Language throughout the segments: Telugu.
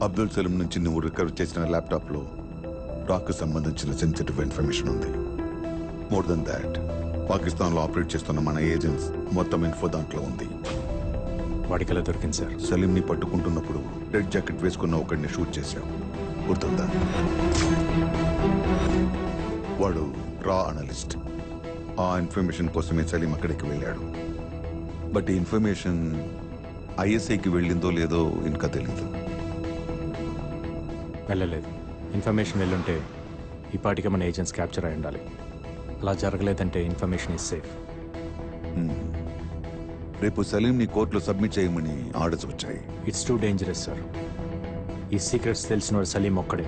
అబ్దుల్ సలీం నుంచి నువ్వు రికవర్ చేసిన ల్యాప్టాప్లో రాక్కు సంబంధించిన సెన్సిటివ్ ఇన్ఫర్మేషన్ ఉంది. మోర్ దెన్ దాట్, పాకిస్తాన్లో ఆపరేట్ చేస్తున్న మన ఏజెంట్స్ మొత్తం ఇన్ఫో దాంట్లో ఉంది. వాడికి ఎలా దొరికింది సార్? సలీంని పట్టుకుంటున్నప్పుడు రెడ్ జాకెట్ వేసుకున్న ఒకడిని షూట్ చేశావు, గుర్తుందా? వాడు రా అనలిస్ట్. ఆ ఇన్ఫర్మేషన్ కోసమే సలీం అక్కడికి వెళ్ళాడు. బట్ ఈ ఇన్ఫర్మేషన్ ఐఎస్ఐకి వెళ్ళిందో లేదో ఇంకా తెలీదు. వెళ్ళలేదు. ఇన్ఫర్మేషన్ వెళ్ళుంటే ఈ పాటికి మన ఏజెంట్స్ క్యాప్చర్ అయి ఉండాలి. అలా జరగలేదంటే ఇన్ఫర్మేషన్ ఈజ్ సేఫ్. రేపు సలీంని కోర్టులో సబ్మిట్ చేయమని ఆర్డర్స్ వచ్చాయి. It's too dangerous sir. ఈ సీక్రెట్స్ తెలిసినవాడు సలీం ఒక్కడే.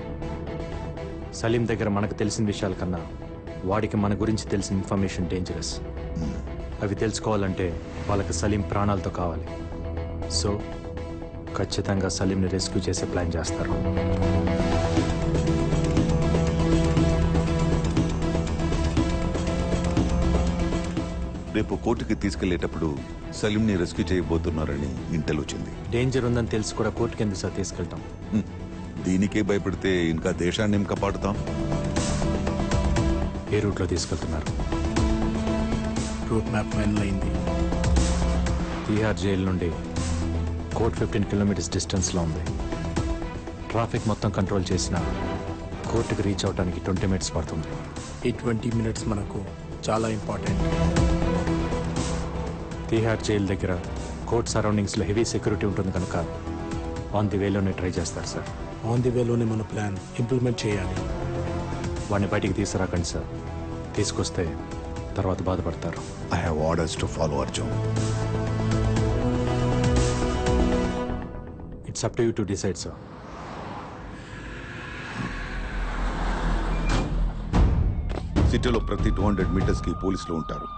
సలీం దగ్గర మనకు తెలిసిన విషయాల కన్నా వాడికి మన గురించి తెలిసిన ఇన్ఫర్మేషన్ డేంజరస్. అవి తెలుసుకోవాలంటే వాళ్ళకి సలీం ప్రాణాలతో కావాలి. సో ఖచ్చితంగా సలీంని రెస్క్యూ చేసే ప్లాన్ చేస్తారు. రేపు కోర్టుకి తీసుకెళ్లేటప్పుడు సలీంని రెస్క్యూ చేయబోతున్నారని ఇంటెల్ వచ్చింది. డేంజర్ ఉందని తెలిసి కూడా కోర్టుకి ఎందుకు సార్ తీసుకెళ్తాం? దీనికే భయపడితే ఇంకా దేశాన్ని ఏం కాపాడుతాం? ఏ రూట్లో తీసుకెళ్తున్నారు? రూట్ మ్యాప్ ఫైనల్ అయింది. తీహార్ జైలు నుండి కోర్ట్ 15 కిలోమీటర్స్ డిస్టెన్స్లో ఉంది. ట్రాఫిక్ మొత్తం కంట్రోల్ చేసిన కోర్టుకి రీచ్ అవడానికి 20 మినిట్స్ పడుతుంది. ఈ 20 మినిట్స్ మనకు చాలా ఇంపార్టెంట్. తీహార్ జైలు దగ్గర కోర్ట్ సరౌండింగ్స్లో హెవీ సెక్యూరిటీ ఉంటుంది కనుక ఆన్ ది వేలోనే ట్రై చేస్తారు సార్. ఆన్ ది వేలోనే మన ప్లాన్ ఇంప్లిమెంట్ చేయాలి. వాడిని బయటికి తీసుకురాకండి సార్. తీసుకొస్తే తర్వాత బాధపడతారు. I have orders to follow Arjun. It's up to you to decide sir. సిటీలో ప్రతి 200 మీటర్స్కి పోలీసులు ఉంటారు.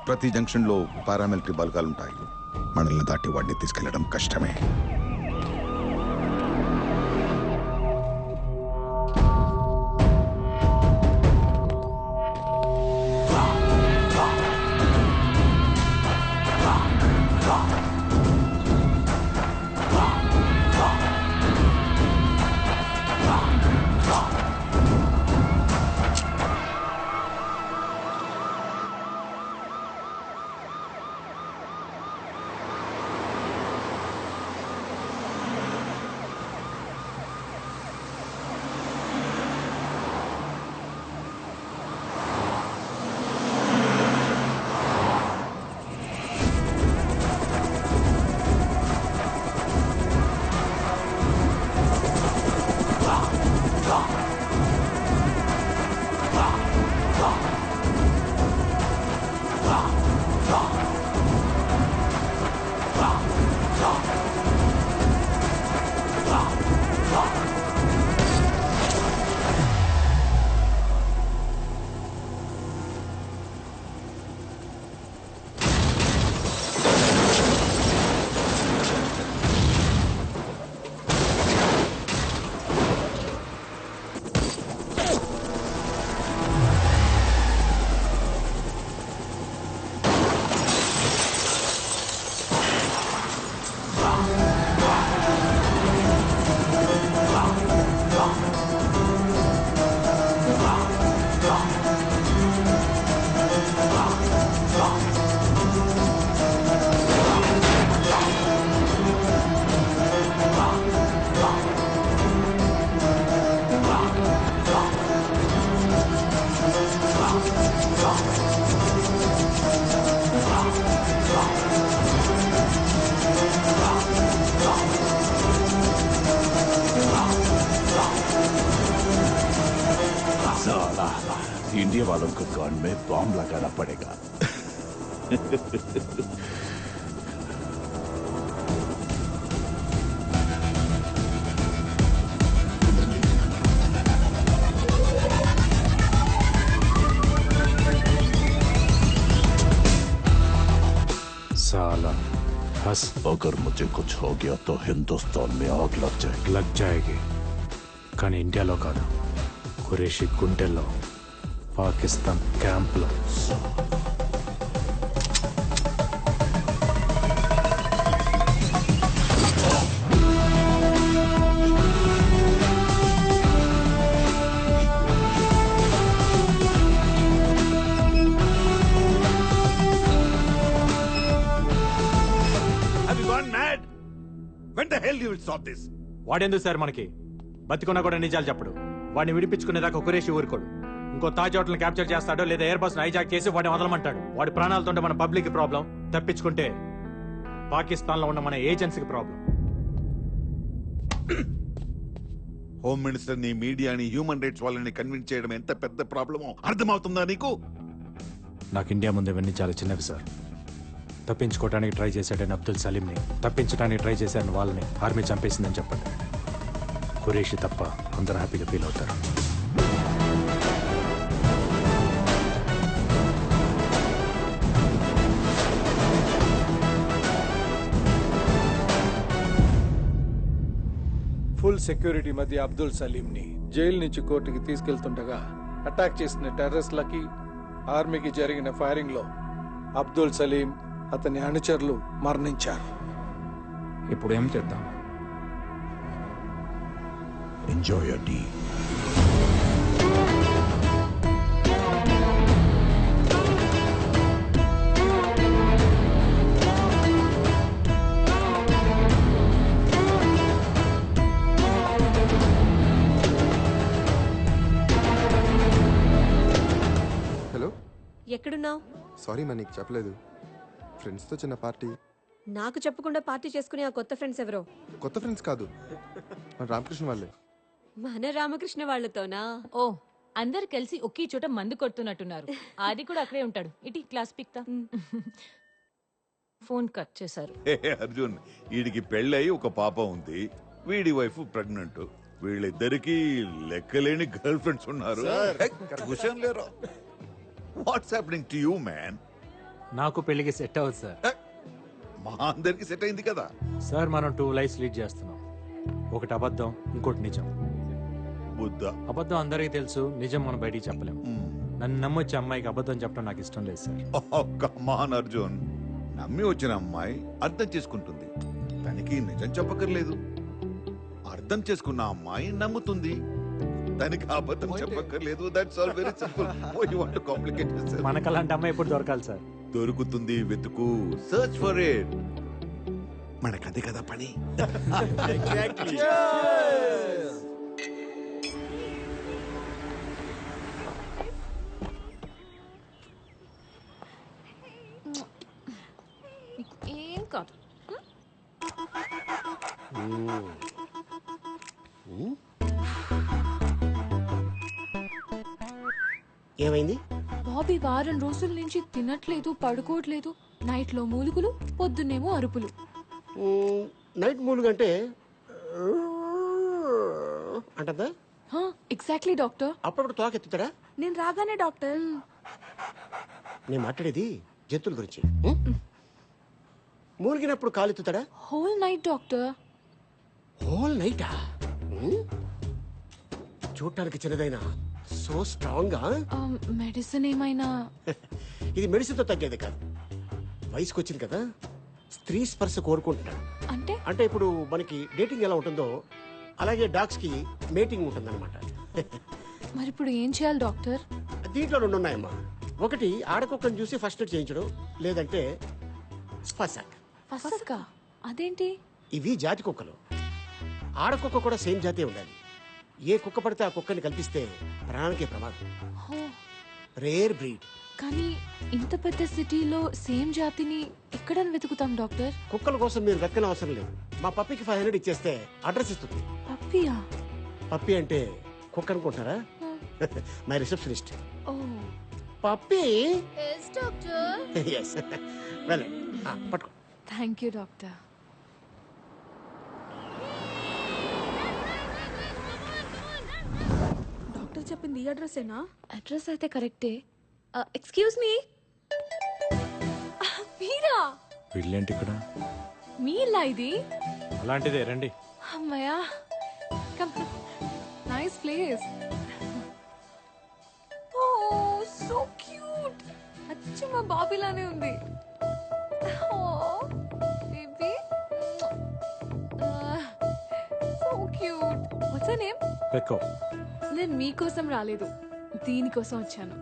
ప్రతి జంక్షన్లో పారామిలిటరీ బలగాలుంటాయి. మనల్ని దాటి వాడిని తీసుకెళ్లడం కష్టమే. इंडिया वालों को कान में बॉम्ब लगाना पड़ेगा। साला बस अगर मुझे कुछ हो गया तो हिंदुस्तान में आग लग जाएगी కానీ ఇండియాలో కాదు, ఖురేషీ గుంటెల్లో, పాకిస్తాన్ క్యాంప్లో. gone mad? When the hell you will stop this? వాడెందుకు సార్ మనకి బతికున్నా కూడా నిజాలు చెప్పడు. వాడిని విడిపించుకునేదాకా కురేషి ఊరుకోడు. ఇంకో తాజ్ హోటల్ క్యాప్చర్ చేస్తాడో లేదా ఎయిర్ బస్ హైజాక్ చేసి వాడిని వదలమంటాడు. వాడి ప్రాణాలతో మన పబ్లిక్ ప్రాబ్లం, తప్పించుకుంటే పాకిస్తాన్ లో ఉన్న మన ఏజెన్సీకి ప్రాబ్లం. హోమ్ మినిస్టర్ ని, మీడియాని, హ్యూమన్ రైట్స్ వాళ్ళని కన్విన్స్ చేయడం ఎంత పెద్ద ప్రాబ్లమో అర్థమవుతుందా నీకు? నాకు ఇండియా ముందు ఇవన్నీ చాలా చిన్నవి సార్. తప్పించుకోవడానికి ట్రై చేశాడని అబ్దుల్ సలీంని, తప్పించడానికి ట్రై చేశాడని వాళ్ళని ఆర్మీ చంపేసిందని చెప్పండి. ఖురేషి తప్ప అందరూ హ్యాపీగా ఫీల్ అవుతారు. ఫుల్ సెక్యూరిటీ మధ్య అబ్దుల్ సలీంని జైలు నుంచి కోర్టుకి తీసుకెళ్తుండగా అటాక్ చేసిన టెర్రరిస్ట్లకి ఆర్మీకి జరిగిన ఫైరింగ్ లో అబ్దుల్ సలీం, అతని అనుచరులు మరణించారు. ఇప్పుడు ఏం చేద్దాం? Enjoy your tea. హలో, ఎక్కడున్నావు? సారీ మా నీకు చెప్పలేదు. ఫ్రెండ్స్తో చిన్న పార్టీ. నాకు చెప్పకుండా పార్టీ చేసుకునే ఆ కొత్త ఫ్రెండ్స్ ఎవరో? కొత్త ఫ్రెండ్స్ కాదు, మన రామకృష్ణ వాళ్ళే. మన రామకృష్ణ వాళ్ళతోనా? ఓ, అందరు కలిసి ఒకే చోట మందు కొడుతున్నట్టున్నారు. ఆది కూడా అక్కడే ఉంటాడు. ఇటీ క్లాస్ పిక్తా. ఫోన్ కట్ చేశారు. అర్జున్, వీడికి పెళ్ళయి ఒక పాప ఉంది, వీడి వైఫ్ ప్రెగ్నెంట్. వీళ్ళిద్దరికి లెక్కలేని గర్ల్ ఫ్రెండ్స్ ఉన్నారు. What's happening to you man? నాకు పెళ్లికి సెట్ అవ్వదు సార్. మా అందరికి సెట్ అయింది కదా సార్. మనం 2 లైఫ్స్ లీడ్ చేస్తున్నాం. ఒకటి అబద్ధం, ఇంకోటి నిజం. బుద్ధ. అబద్ధం అందరికీ తెలుసు, నిజం మనం బయటికి చెప్పలేం. నన్ను నమ్మొచ్చే అమ్మాయికి అబద్ధం చెప్పడం నాకు ఇష్టం లేదు సార్. కమాన్ అర్జున్, నమ్మి వచ్చిన అమ్మాయి అర్థం చేసుకుంటుంది, తనకి నిజం చెప్పక్కర్లేదు. అర్థం చేసుకున్న అమ్మాయి నమ్ముతుంది, తనకి అబద్ధం చెప్పక్కర్లేదు. That's all very simple. Why you want to complicate this? మనకు అలాంటి అమ్మాయి ఎప్పుడు దొరకాలి సార్? దొరుకుతుంది, వెతుకు, సర్చ్ ఫర్ ఇట్. మనకదే కదా పని. ఏం కాదు. ఏమైంది? బాబీ వారం రోజుల నుంచి తినట్లేదు, పడుకోవట్లేదు. నైట్ లో మూలుగులు, పొద్దున్నేమో అరుపులు. నైట్ మూలుగంటే అంటదా? Exactly doctor. అప్పుడప్పుడు తోకెత్తుతాడా? నేను రాగానే డాక్టర్. నేను మాట్లాడేది జంతువుల గురించి. మూలిగినప్పుడు కాలెత్తుతాడా? Whole night doctor. హోల్ నైటా? చూడటానికి చిన్నదైనా సో స్ట్రాంగ్. మెడిసిన్ ఏమైనా? ఇది మెడిసిన్ తో తగ్గేది కాదు. వయసుకు వచ్చింది కదా, స్త్రీ స్పర్శ కోరుకుంటున్నాడు. అంటే అంటే ఇప్పుడు మనకి డేటింగ్ ఎలా ఉంటుందో అలాగే డాగ్స్ కి మేటింగ్ ఉంటుందన్నమాట. మరి ఇప్పుడు ఏం చేయాలి డాక్టర్? దీంట్లో 2 ఉన్నాయమ్మా. ఒకటి ఆడకుక్కను చూసి ఫస్ట్ ఎయిడ్ చేయించడం, లేదంటే స్పర్శక్. ఫస్కా? అదేంటి? ఇవి జాతి కుక్కలు. ఆడకుక్క కూడా సేమ్ జాతే ఉండాలి. ఏ కుక్క పడితే ఆ కుక్కని కల్పిస్తే ప్రాణానికే ప్రమాదం. Rare breed. కానీ ఇంత పెద్ద సిటీలో సేమ్ జాతిని ఎక్కడ వెతుకుతాం డాక్టర్? కుక్కల కోసం మీరు వెతకని అవసరం లేదు. మా పప్పికి 500 ఇచ్చేస్తే అడ్రస్ ఇస్తుంది. పప్పియా? పప్పి అంటే కుక్క అనుకుంటారా? My receptionist. Oh puppy. Yes doctor. Yes. వెళ్ళండి, పట్టుకో. Thank you doctor. డాక్టర్ చెప్పింది ఈ అడ్రస్సేనా? అడ్రస్ అయితే కరెక్టే. Excuse me. మీరా? వీళ్ళేంటి ఇక్కడ? మీ ఇల్లా ఇది? అలాంటిదే, రండి. అమ్మయ్యా, come. Nice place. Oh so cute. అచ్చం మా బాబీలానే ఉంది. Oh baby, so cute. What's your name? పెక్కో. నేను మీకోసం రాలేదు, దీనికోసం వచ్చాను.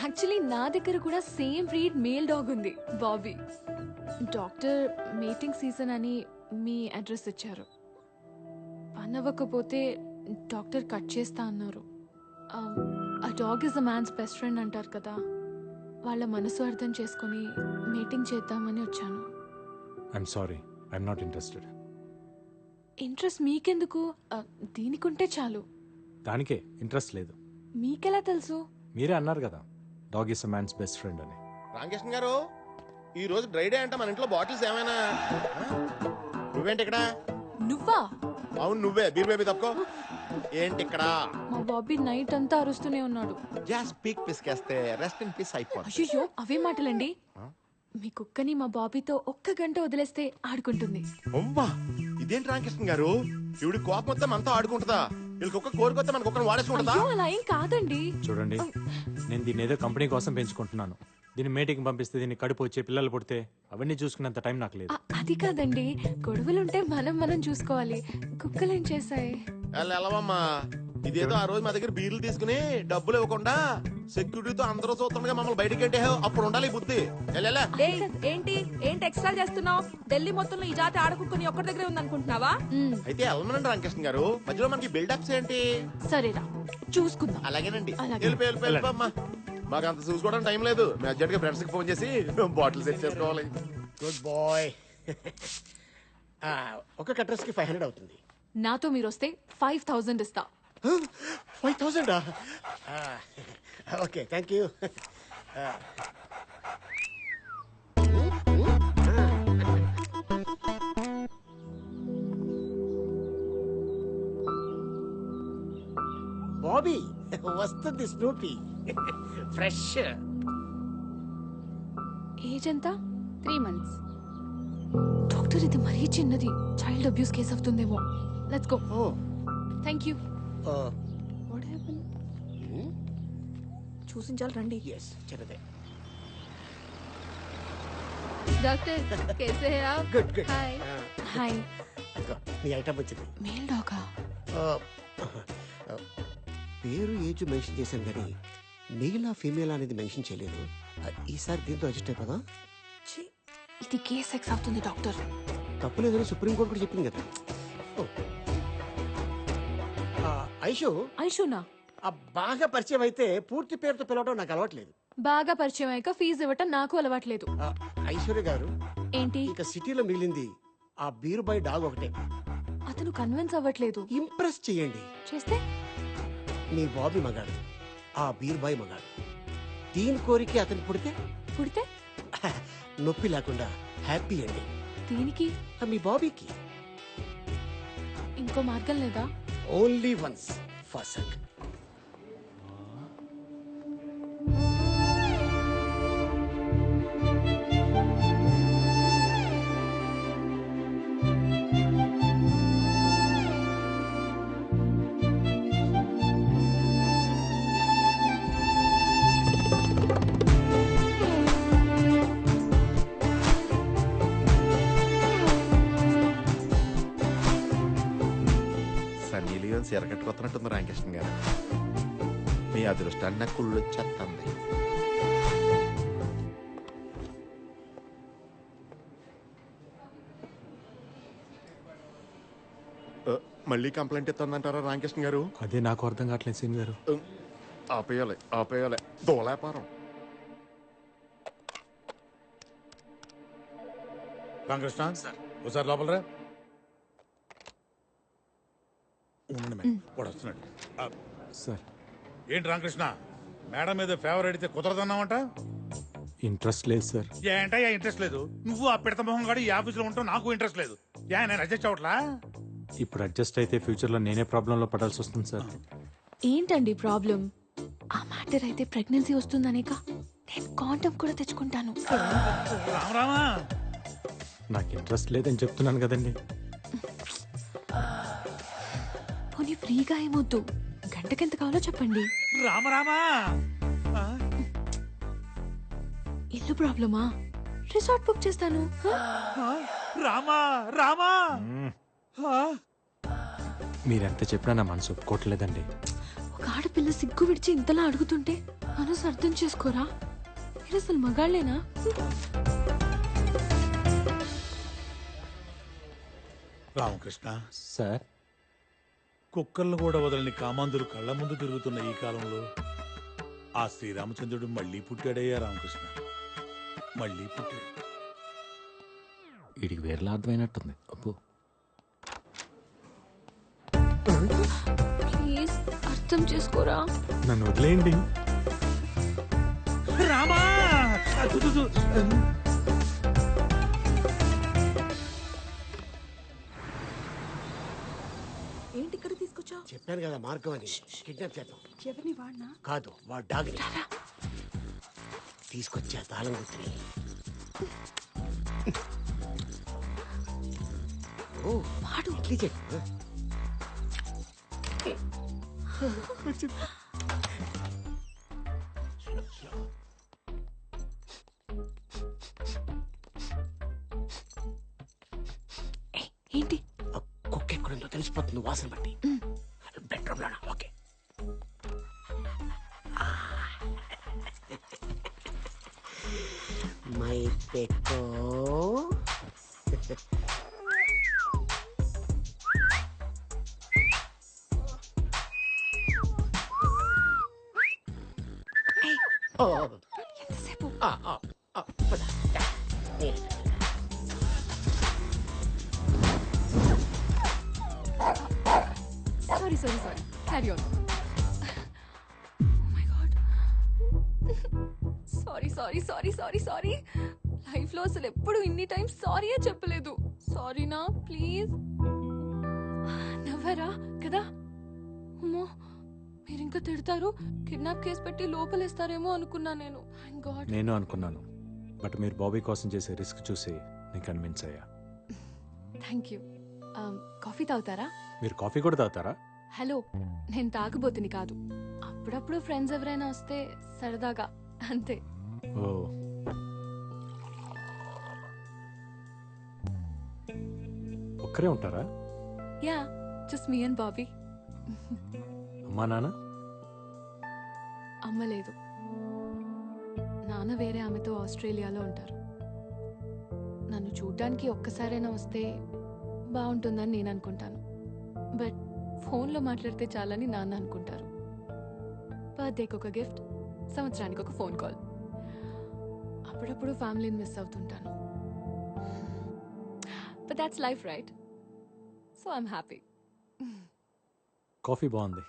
యాక్చువల్లీ నా దగ్గర కూడా సేమ్ బ్రీడ్ మేల్ డాగ్ ఉంది, బాబీ. డాక్టర్ మీటింగ్ సీజన్ అని మీ అడ్రస్ ఇచ్చారు. పని అవ్వకపోతే డాక్టర్ కట్ చేస్తా అన్నారు. ఆ dog is a man's best friend అంటారు కదా, వాళ్ళ మనసు అర్థం చేసుకొని మీటింగ్ చేద్దామని వచ్చాను. I'm sorry, I'm not interested. Interest మీకెందుకు? దీనికుంటే చాలు. దానికే ఇంట్రెస్ట్ లేదు. మీకెలా తెలుసు? మీరే అన్నారు కదా dog is a man's best friend అని. రామకృష్ణ గారు, ఈ రోజు డ్రై డే అంటే మన ఇంట్లో బాటిల్స్ ఏమైనా? నువ్వేంటి ఇక్కడ? నువ్వా? అవును నువ్వే. బీర్ బేబీ తప్పుకో. ఏంటి ఇక్కడ? మా బాబీ నైట్ అంతా అరుస్తూనే ఉన్నాడు. జస్ట్ పీక్ పిసికేస్తే రెస్ట్ ఇన్ పీస్ అయిపోతుంది. అయ్యో అవే మాటలండి. మీ కుక్కని మా బాబీతో 1 గంట వదిలేస్తే ఆడుకుంటుంది. అవ్వా, ఇదేంటి రామకృష్ణ గారు? ఇవిడి కోపం వస్తే మనతో ఆడుకుంటుందా? వీళ్ళకి ఒక్క కోరికొస్తే మన కుక్కను వాడేసుకుంటుందా? అయ్యో అలా ఏం కాదండి. చూడండి, నేను దీన్ని ఏదో కంపెనీ కోసం పెంచుకుంటున్నాను. దీన్ని మీటింగ్ పంపిస్తే దీన్ని కడుపు వచ్చే పిల్లలు పుడితే అవన్నీ చూసుకునేంత టైం నాకు లేదు. అది కాదండి, గొడవలుంటే మనం చూసుకోవాలి. కుక్కలేం చేశాయి? వెళ్ళవమ్మా. ఇదేదో ఆ రోజు మా దగ్గర బీర్లు తీసుకుని డబ్బులు ఇవ్వకుండా సెక్యూరిటీతో అందరూ చూస్తుండగా మమ్మల్ని బయటికి అంటే అప్పుడు ఉండాలి ఈ బుద్ధి. ఏంటి ఎక్స్ట్రా చేస్తున్నావు? ఢిల్లీ మొత్తంలో ఈ జాతి ఆడకుక్కుని ఒక్కడి దగ్గరే ఉందనుకుంటున్నావా? అయితే వెళ్ళమనండి రామకృష్ణ గారు, మధ్యలో మనకి బిల్డప్స్ ఏంటి? సరేరా చూసుకుందాం. అలాగేనండి. అలాగే. వెళ్ళిపోమ్మా. మాకు అంత చూసుకోవడం టైం లేదు. మేము అర్జెంట్ గా ఫ్రెండ్స్ కి ఫోన్ చేసి బాటిల్ సెట్ చేసుకోవాలి. Good boy. ఒక కట్రస్ కి 500 అవుతుంది. నాతో మీరు వస్తే 5000 ఇస్తా. 5000? Okay, thank you. బాబీ వస్తుంది స్నూపీ ఫ్రెష్. ఏజ్ ఎంత? 3 months. డాక్టర్ ఇది మరీ చిన్నది, చైల్డ్ అబ్యూస్ కేసు అవుతుందేమో. Let's go. Oh thank you. What happened? చూసించాలి రండి. ఎస్, చిన్నదే. డాక్టర్ कैसे हैं आप? Good good. హాయ్. హాయ్. నీ ఐటమ్ వచ్చింది. మేల్ డాగా? పేరు ఏజ్ మెన్షన్ చేశాను కానీ మెయిలా ఫీమేల్ అనేది మెన్షన్ చేయలేదు. ఈసారి దీంతో అడ్జస్ట్ అయిపోదా? ఇది కేస్ సెక్స్ అవుతుంది డాక్టర్. తప్పులేదని సుప్రీంకోర్టు కూడా చెప్పింది కదా. ఐషు, ఐషునా? బాగా పరిచయం అయితే పూర్తి పేరుతో పిలవడం నాకు అలవాట్లేదు. బాగా పరిచయం అయ్యాక ఫీజు ఇవ్వటం నాకు అలవాట్లేదు. ఐశ్వర్య గారు, ఏంటి? ఇక సిటీలో మిగిలింది ఆ బీరు బాయ్ డాగ్ ఒకటే. అతను కన్విన్స్ అవ్వట్లేదు. ఇంప్రెస్ చేయండి. చేస్తే? మీ బాబీ మగాడు, ఆ బీర్ బాయ్ మగాడు. దీని కోరిక అతనికి పుడితే నొప్పి లేకుండా హ్యాపీ అండి. దీనికి? మీ బాబీకి ఇంకో మార్గం లేదా? Only once for sec. ఎరగట్టుకొస్తున్నట్టుంది రామకృష్ణ గారు. మీ అదృష్టాన్ని నాకు కుళ్ళు వచ్చేస్తుంది. మళ్ళీ కంప్లైంట్ ఇస్తుందంటారా రామకృష్ణ గారు? అదే నాకు అర్థం కావట్లేదు సీన్ గారు. ఆపేయాలి దోలాపారం. రామకృష్ణ ఒకసారి లోపల రా. వస్తున్నాడు సార్. ఏంటి రామకృష్ణ, మేడం మీద ఫేవర్ అడిగితే కుదరదన్నావంట? ఇంట్రెస్ట్ లేదు సార్. ఏంటయ్యా ఇంట్రెస్ట్ లేదు? నువ్వు ఆ పిడత మొహం కూడా ఈ ఆఫీస్ లో ఉంటావు, నాకు ఇంట్రెస్ట్ లేదు. నేను అడ్జస్ట్ అవట్లా? ఇప్పుడు అడ్జస్ట్ అయితే ఫ్యూచర్ లో నేనే ప్రాబ్లంలో పడాల్సి వస్తుంది సార్. ఏంటండి ప్రాబ్లం? ఆ మ్యాటర్ అయితే ప్రెగ్నెన్సీ వస్తుందనేక నేను కాండం కూడా తెచ్చుకుంటాను. రామా, నాకు ఇంట్రెస్ట్ లేదని చెప్తున్నాను కదండి. పోనీ ఫ్రీగా ఏమొద్దు, గంటకెంత కావాలో చెప్పండి. రామరామా, ఇల్లు ప్రాబ్లమా? రిసార్ట్ బుక్ చేస్తాను. రామా రామా, మీరెంత చెప్పినా నా మనసు ఒప్పుకోవట్లేదండి. ఒక ఆడపిల్ల సిగ్గు విడిచి ఇంతలా అడుగుతుంటే మనసు అర్థం చేసుకోరా? మీరు అసలు మగాళ్ళేనా? రామకృష్ణ, సార్ కుక్కలను కూడా వదలని కామాంధులు కళ్ళ ముందు తిరుగుతున్న ఈ కాలంలో ఆ శ్రీరామచంద్రుడు మళ్ళీ పుట్టాడయ్యా రామకృష్ణ, మళ్ళీ పుట్టాడు. వీడికి వేరేలా అర్థమైనట్టుంది. అబ్బో, ప్లీజ్ అర్థం చేసుకోరా. నన్ను వదిలేయండి. రామా! ఏంటి ఇక్కడ తీసుకొచ్చావు? చెప్పాను కదా మార్గం అని. కిడ్నాప్ చేద్దాం. ఎవరిని వాడినా? కాదు, వాడు డాగ్ని తీసుకొచ్చా తాళం గుర్తుని. ఓ వాడు ఇడ్లీ చెప్పు. ఏంటి? కుక్క ఎక్కడుందో తెలిసిపోతుంది వాసన బట్టి. బెడ్రూమ్ లోనా? ఓకే. మై పెక్కో. ఎంతసేపు? పద. Sorry sorry sorry, carry on. My God, sorry sorry sorry sorry sorry. Life లో అసలు ఎప్పుడు ఇన్ని టైమ్స్ సారీయే చెప్పలేదు. సారీనా ప్లీజ్. నవ్వరా కదా? అమ్మో, మీరు ఇంకా తిడతారు. కిడ్నాప్ కేసు పెట్టి లోపలేస్తారేమో అనుకున్నా నేను. Thank God. నేను అనుకున్నాను, బట్ మీరు బాబీ కోసం చేసే రిస్క్ చూసి నేను కన్విన్స్ అయ్యా. Thank you. కాఫీ తాగుతారా? మీరు కాఫీ కూడా తాగుతారా? హలో, నేను తాగబోతుని కాదు. అప్పుడప్పుడు ఫ్రెండ్స్ ఎవరైనా వస్తే సరదాగా, అంతే. ఓ, ఒక్కరే ఉంటారా? Yeah, just me and Bobby. అమ్మా నాన్న? అమ్మ లేదు. నాన్న వేరే ఆమెతో ఆస్ట్రేలియాలో ఉంటారు. నన్ను చూడ్డానికి ఒక్కసారైనా వస్తే బాగుంటుందని నేను అనుకుంటాను. బట్ ఫోన్లో మాట్లాడితే చాలని నాన్న అనుకుంటారు. బర్త్డేకి ఒక గిఫ్ట్, సంవత్సరానికి ఒక ఫోన్ కాల్. అప్పుడప్పుడు ఫ్యామిలీని మిస్ అవుతుంటాను. But that's life, right? So I'm happy. Coffee బాగుంది.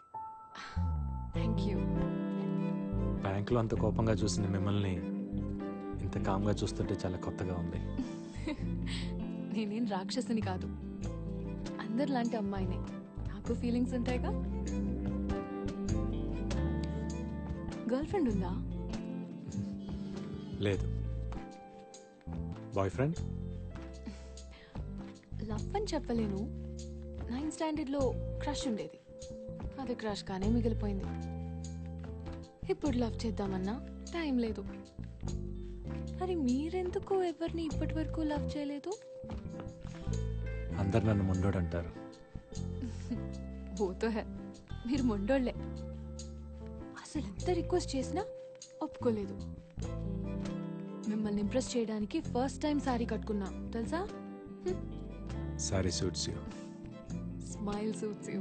Thank you. బ్యాంకులో అంత కోపంగా చూసిన మిమ్మల్ని ఇంత కామ్గా చూస్తుంటే చాలా కొత్తగా ఉంది. నేనేం రాక్షసుని కాదు, అందరిలాంటి అమ్మాయినే. నాకు ఫీలింగ్స్ ఉంటాయిగా. గర్ల్ ఫ్రెండ్ ఉందా? లేదు. Boy friend? లవ్ అని చెప్పలేను. 9th స్టాండర్డ్లో క్రష్ ఉండేది. అది క్రష్ గానే మిగిలిపోయింది. ఇప్పుడు లవ్ చేద్దామన్నా టైం లేదు. మరి మీరెందుకు ఎవరిని ఇప్పటి వరకు లవ్ చేయలేదు? అందరు నన్ను ముండోడు అంటారు. బోతో హే, మీరు మొండోళ్లే. అసలు ఎంత రిక్వెస్ట్ చేసినా ఒప్పుకోలేదు. మిమ్మల్ని ఇంప్రెస్ చేయడానికి ఫస్ట్ టైం సారీ కట్టుకున్నా తెలుసా? Sorry suits you. Smile suits you.